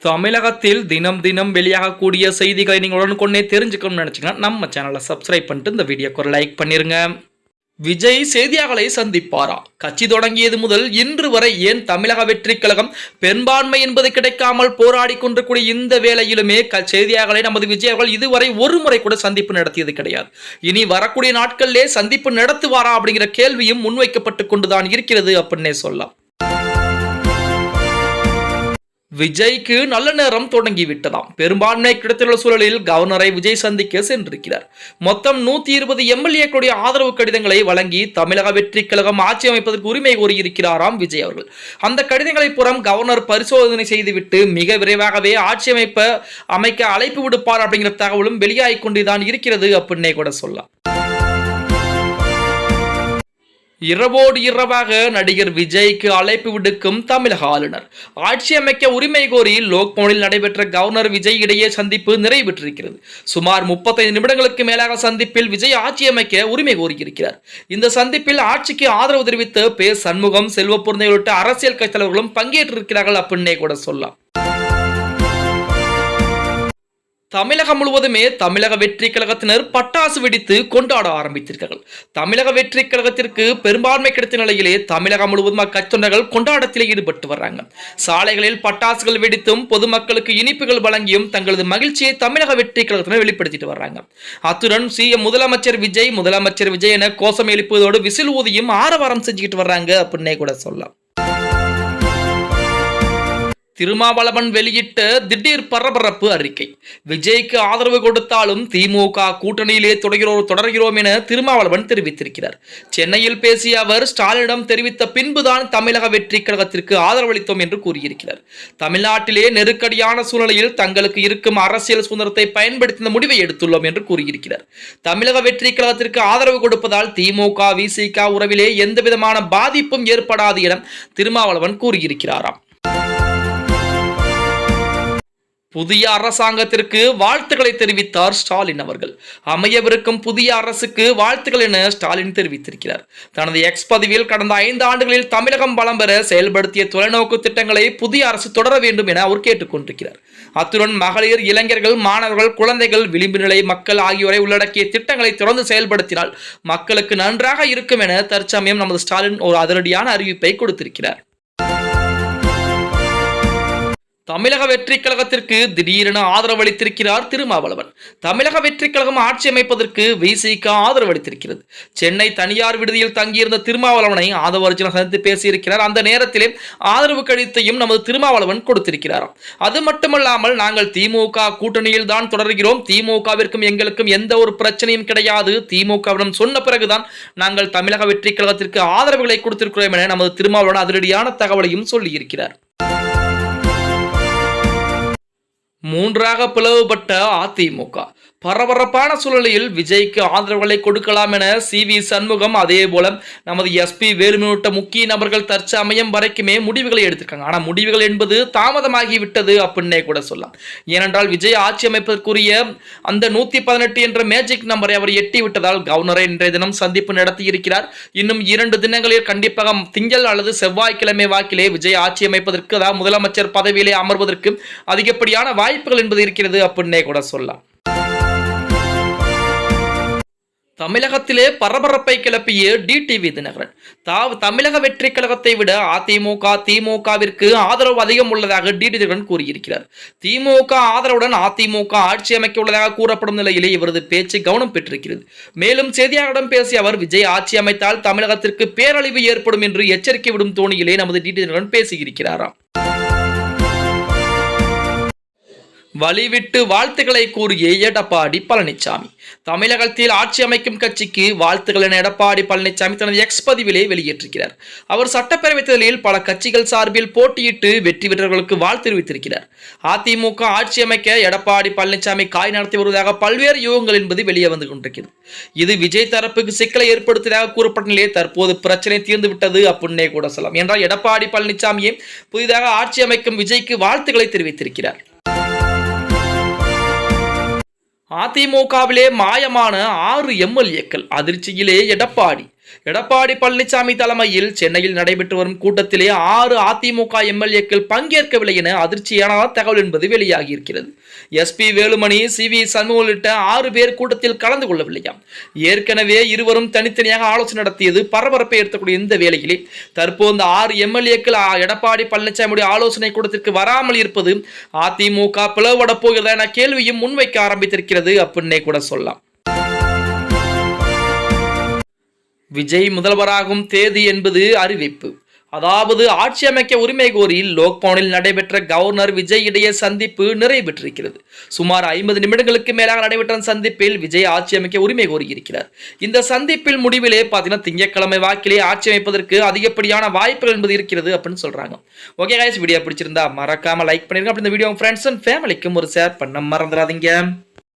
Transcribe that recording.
தமிழகத்தில் தினம் தினம் வெளியாகக்கூடிய செய்திகளை நீங்கள் உடனுக்குடனே தெரிஞ்சுக்கணும்னு நினச்சிங்கன்னா நம்ம சேனலை சப்ஸ்கிரைப் பண்ணிட்டு இந்த வீடியோக்கு ஒரு லைக் பண்ணிருங்க. விஜய் செய்தியாளர்களை சந்திப்பாரா? கட்சி தொடங்கியது முதல் இன்று வரை ஏன் தமிழக வெற்றி கழகம் பெரும்பான்மை என்பது கிடைக்காமல் போராடி கொண்டிருக்கூடிய இந்த வேளையிலுமே செய்தியாளர்களை நமது விஜய் அவர்கள் இதுவரை ஒரு முறை கூட சந்திப்பு நடத்தியது கிடையாது. இனி வரக்கூடிய நாட்களிலே சந்திப்பு நடத்துவாரா அப்படிங்கிற கேள்வியும் முன்வைக்கப்பட்டு கொண்டுதான் இருக்கிறது அப்படின்னே சொல்லலாம். விஜய்க்கு நல்ல நேரம் தொடங்கி விட்டதாம். பெரும்பான்மை கிடைத்துள்ள சூழலில் கவர்னரை விஜய் சந்திக்க சென்றிருக்கிறார். மொத்தம் 120 எம்எல்ஏக்களுடைய ஆதரவு கடிதங்களை வழங்கி தமிழக வெற்றி கழகம் ஆட்சி அமைப்பதற்கு உரிமை கோரியிருக்கிறாராம் விஜய் அவர்கள். அந்த கடிதங்களை புறம் கவர்னர் பரிசோதனை செய்துவிட்டு மிக விரைவாகவே ஆட்சி அமைக்க அழைப்பு விடுப்பார் அப்படிங்கிற தகவலும் வெளியாகிக் கொண்டுதான் இருக்கிறது அப்படின்னே கூட சொல்லலாம். இரவோடு இரவாக நடிகர் விஜய்க்கு அழைப்பு விடுக்கும் தமிழக ஆளுநர். ஆட்சி அமைக்க உரிமை கோரி லோக்பவனில் நடைபெற்ற கவர்னர் விஜய் இடையே சந்திப்பு நிறைவேற்றிருக்கிறது. சுமார் 35 நிமிடங்களுக்கு மேலாக சந்திப்பில் விஜய் ஆட்சி அமைக்க உரிமை கோரியிருக்கிறார். இந்த சந்திப்பில் ஆட்சிக்கு ஆதரவு தெரிவித்து பே. சண்முகம், செல்வபுரந்தை உள்ளிட்ட அரசியல் கட்சி தலைவர்களும் பங்கேற்றிருக்கிறார்கள் அப்படின்னே கூட சொல்லலாம். தமிழகம் முழுவதுமே தமிழக வெற்றி கழகத்தினர் பட்டாசு வெடித்து கொண்டாட ஆரம்பித்திருக்கிறார்கள். தமிழக வெற்றி கழகத்திற்கு பெரும்பான்மை கிடைத்த நிலையிலே தமிழகம் முழுவதும் அக்கட்சியினர்கள் கொண்டாட்டத்தில் ஈடுபட்டு வர்றாங்க. சாலைகளில் பட்டாசுகள் வெடித்தும் பொதுமக்களுக்கு இனிப்புகள் வழங்கியும் தங்களது மகிழ்ச்சியை தமிழக வெற்றி கழகத்தினர் வெளிப்படுத்திட்டு வர்றாங்க. அத்துடன் முதலமைச்சர் விஜய் என கோஷம் எழுப்புவதோடு விசில் ஊதியும் ஆரவாரம் செஞ்சுக்கிட்டு வர்றாங்க அப்படின்னே கூட சொல்லலாம். திருமாவளவன் வெளியிட்ட திடீர் பரபரப்பு அறிக்கை. விஜய்க்கு ஆதரவு கொடுத்தாலும் திமுக கூட்டணியிலே தொடர்கிறோம் என திருமாவளவன் தெரிவித்திருக்கிறார். சென்னையில் பேசிய அவர் ஸ்டாலினிடம் தெரிவித்த பின்புதான் தமிழக வெற்றி கழகத்திற்கு ஆதரவளித்தோம் என்று கூறியிருக்கிறார். தமிழ்நாட்டிலே நெருக்கடியான சூழ்நிலையில் தங்களுக்கு இருக்கும் அரசியல் சுதந்திரத்தை பயன்படுத்தி இந்த முடிவை எடுத்துள்ளோம் என்று கூறியிருக்கிறார். தமிழக வெற்றி கழகத்திற்கு ஆதரவு கொடுப்பதால் திமுக விசிக உறவிலே எந்தவிதமான பாதிப்பும் ஏற்படாது என திருமாவளவன் கூறியிருக்கிறாராம். புதிய அரசாங்கத்திற்கு வாழ்த்துக்களை தெரிவித்தார் ஸ்டாலின் அவர்கள். அமையவிருக்கும் புதிய அரசுக்கு வாழ்த்துக்கள் என ஸ்டாலின் தெரிவித்திருக்கிறார். தனது எக்ஸ் பதிவில் கடந்த 5 ஆண்டுகளில் தமிழகம் வளம் பெற செயல்படுத்திய தொலைநோக்கு திட்டங்களை புதிய அரசு தொடர வேண்டும் என அவர் கேட்டுக்கொண்டிருக்கிறார். அத்துடன் மகளிர், இளைஞர்கள், மாணவர்கள், குழந்தைகள், விளிம்பு நிலை மக்கள் ஆகியோரை உள்ளடக்கிய திட்டங்களை தொடர்ந்து செயல்படுத்தினால் மக்களுக்கு நன்றாக இருக்கும் என தற்சமயம் நமது ஸ்டாலின் ஒரு அதிரடியான அறிவிப்பை கொடுத்திருக்கிறார். தமிழக வெற்றி கழகத்திற்கு திடீரென ஆதரவு அளித்திருக்கிறார் திருமாவளவன். தமிழக வெற்றி கழகம் ஆட்சி அமைப்பதற்கு விசிக ஆதரவு அளித்திருக்கிறது. சென்னை தனியார் விடுதியில் தங்கியிருந்த திருமாவளவனை ஆதவர்ஜன சந்தித்து பேசியிருக்கிறார். அந்த நேரத்திலே ஆதரவு கடிதத்தையும் நமது திருமாவளவன் கொடுத்திருக்கிறாராம். அது மட்டுமல்லாமல் நாங்கள் திமுக கூட்டணியில் தான் தொடர்கிறோம், திமுகவிற்கும் எங்களுக்கும் எந்த ஒரு பிரச்சனையும் கிடையாது, திமுகவிடம் சொன்ன பிறகுதான் நாங்கள் தமிழக வெற்றி கழகத்திற்கு ஆதரவுகளை கொடுத்திருக்கிறோம் என நமது திருமாவளவன் அதிரடியான தகவலையும் சொல்லியிருக்கிறார். மூன்றாக பிளவுபட்ட அதிமுக. பரபரப்பான சூழ்நிலையில் விஜய்க்கு ஆதரவுகளை கொடுக்கலாம் என சி. சண்முகம், அதே போல நமது SP வேலுமணி உள்ளிட்ட முக்கிய நபர்கள் தற்சமயம் வரைக்குமே முடிவுகளை எடுத்திருக்காங்க. ஆனால் முடிவுகள் என்பது தாமதமாகிவிட்டது அப்படின்னே கூட சொல்லலாம். ஏனென்றால் விஜய் ஆட்சி அமைப்பதற்குரிய அந்த 118 என்ற மேஜிக் நம்பரை அவர் எட்டி விட்டதால் கவர்னரை இன்றைய தினம் சந்திப்பு நடத்தி இருக்கிறார். இன்னும் 2 தினங்களில் கண்டிப்பாக திங்கள் அல்லது செவ்வாய்க்கிழமை வாக்கிலே விஜய் ஆட்சி அமைப்பதற்கு, அதாவது முதலமைச்சர் பதவியிலே அமர்வதற்கு அதிகப்படியான வாய்ப்புகள் என்பது இருக்கிறது அப்படின்னே கூட சொல்லலாம். தமிழகத்திலே பரபரப்பை கிளப்பிய டிடிவி தினகரன். தமிழக வெற்றி கழகத்தை விட திமுகவிற்கு ஆதரவு அதிகம் உள்ளதாக டிடிவி தினகரன் கூறியிருக்கிறார். திமுக ஆதரவுடன் அதிமுக ஆட்சி அமைக்க உள்ளதாக கூறப்படும் நிலையிலே இவரது பேச்சு கவனம் பெற்றிருக்கிறது. மேலும் செய்தியாளர்களிடம் பேசிய அவர் விஜய் ஆட்சி அமைத்தால் தமிழகத்திற்கு பேரழிவு ஏற்படும் என்று எச்சரிக்கை விடும் தோணியிலே நமது டிடிவி தினகரன் பேசியிருக்கிறாராம். வழிவிட்டு வாழ்த்துக்களை கூறிய எடப்பாடி பழனிசாமி. தமிழகத்தில் ஆட்சி அமைக்கும் கட்சிக்கு வாழ்த்துக்கள் என எடப்பாடி பழனிசாமி தனது எக்ஸ் பதிவிலே வெளியேற்றிருக்கிறார். அவர் சட்டப்பேரவைத் தேர்தலில் பல கட்சிகள் சார்பில் போட்டியிட்டு வெற்றி பெற்றவர்களுக்கு வாழ்த்து தெரிவித்திருக்கிறார். அதிமுக ஆட்சி அமைக்க எடப்பாடி பழனிசாமி காய் நடத்தி வருவதாக பல்வேறு யூகங்கள் என்பது வெளியே வந்து கொண்டிருக்கிறது. இது விஜய் தரப்புக்கு சிக்கலை ஏற்படுத்தியதாக கூறப்பட்ட நிலையே தற்போது பிரச்சனை தீர்ந்து விட்டது அப்படின்னே கூட சொல்லலாம். என்றால் எடப்பாடி பழனிசாமியே புதிதாக ஆட்சி அமைக்கும் விஜய்க்கு வாழ்த்துக்களை தெரிவித்திருக்கிறார். அதிமுகவிலே மாயமான 6 எம்எல்ஏக்கள் அதிர்ச்சியிலே எடப்பாடி. எடப்பாடி பழனிசாமி தலைமையில் சென்னையில் நடைபெற்று வரும் கூட்டத்திலே 6 அதிமுக எம்எல்ஏக்கள் பங்கேற்கவில்லை என அதிர்ச்சியான தகவல் என்பது வெளியாகி இருக்கிறது. எஸ்பி வேலுமணி, CV சண்முகம் உள்ளிட்ட 6 பேர் கூட்டத்தில் கலந்து கொள்ளவில்லையாம். ஏற்கனவே இருவரும் தனித்தனியாக ஆலோசனை நடத்தியது பரபரப்பை ஏற்படுத்தக்கூடிய இந்த வேளையிலே தற்போது இந்த 6 எம்எல்ஏக்கள் எடப்பாடி பழனிசாமியுடைய ஆலோசனை கூட்டத்திற்கு வராமல் இருப்பது அதிமுக பிளவுபட போகிறதா என கேள்வியும் முன்வைக்க ஆரம்பித்திருக்கிறது அப்படின்னே கூட சொல்லலாம். விஜய் முதல்வராகும் தேதி என்பது அறிவிப்பு. அதாவது ஆட்சி அமைக்க உரிமை கோரி லோக்பவனில் நடைபெற்ற கவர்னர் விஜய் இடையே சந்திப்பு நிறைவேற்றிருக்கிறது. சுமார் 50 நிமிடங்களுக்கு மேலாக நடைபெற்ற சந்திப்பில் விஜய் ஆட்சி அமைக்க உரிமை கோரியிருக்கிறார். இந்த சந்திப்பில் முடிவிலே பார்த்தீங்கன்னா திங்கட்கிழமை வாக்கிலே ஆட்சி அமைப்பதற்கு அதிகப்படியான வாய்ப்புகள் என்பது இருக்கிறது அப்படின்னு சொல்றாங்க. ஓகே गाइस, வீடியோ பிடிச்சிருந்தா மறக்காம லைக் பண்ணிருங்க. அப்படி இந்த வீடியோ ஃப்ரெண்ட்ஸ் அண்ட் ஃபேமிலிக்கும் ஒரு ஷேர் பண்ண மறந்துடாதீங்க.